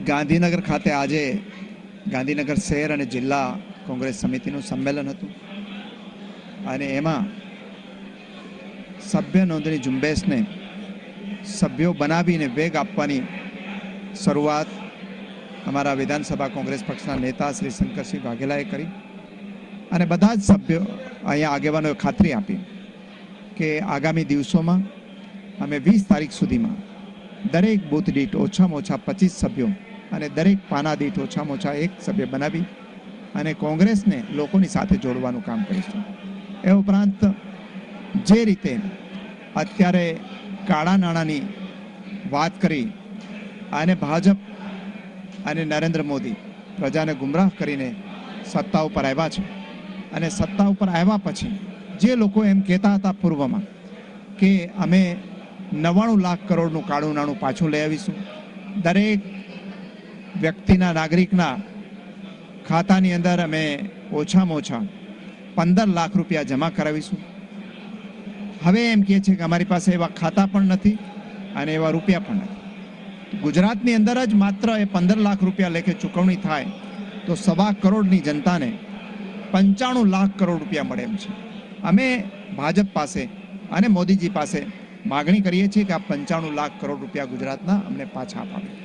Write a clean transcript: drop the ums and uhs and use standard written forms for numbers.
ગાંધીનગર ખાતે આજે ગાંધીનગર શહેર અને જિલ્લા કોંગ્રેસ સમિતિનું સંમેલન હતું અને એમાં સભ્ય નોંધણી ઝુંબેશને સભ્યો બનાવીને વેગ આપવાની શરૂઆત અમારા વિધાનસભા કોંગ્રેસ પક્ષના નેતા શ્રી શંકરસિંહ વાઘેલાએ કરી અને બધા જ સભ્યો અહીંયા આગેવાનોએ ખાતરી આપી કે આગામી દિવસોમાં અમે 20 તારીખ સુધીમાં દરેક બૂથ દીઠ ઓછામાં ઓછા 25 સભ્યો અને દરેક પાના દીઠ ઓછામાં ઓછા 1 સભ્ય બનાવી અને કોંગ્રેસને લોકોની સાથે જોડવાનું કામ કરીશું। એ ઉપરાંત જે રીતે અત્યારે કાળા નાણાંની વાત કરી અને ભાજપ અને નરેન્દ્ર મોદી પ્રજાને ગુમરાહ કરીને સત્તા ઉપર આવ્યા છે અને સત્તા ઉપર આવ્યા પછી જે લોકો એમ કહેતા હતા પૂર્વમાં કે અમે 99 લાખ કરોડનું કાળું નાણું પાછું લઈ આવીશું, દરેક વ્યક્તિના નાગરિકના ખાતાની અંદર અમે ઓછામાં ઓછા 15 લાખ રૂપિયા જમા કરાવીશું, હવે એમ કહે છે કે અમારી પાસે એવા ખાતા પણ નથી અને એવા રૂપિયા પણ નથી। ગુજરાતની અંદર જ માત્ર એ 15 લાખ રૂપિયા લેખે ચૂકવણી થાય તો 1.25 કરોડની જનતાને 95 લાખ કરોડ રૂપિયા મળે એમ છે। અમે ભાજપ પાસે અને મોદીજી પાસે માગણી કરીએ છીએ કે આ 95 લાખ કરોડ રૂપિયા ગુજરાતના અમને પાછા અપાવે।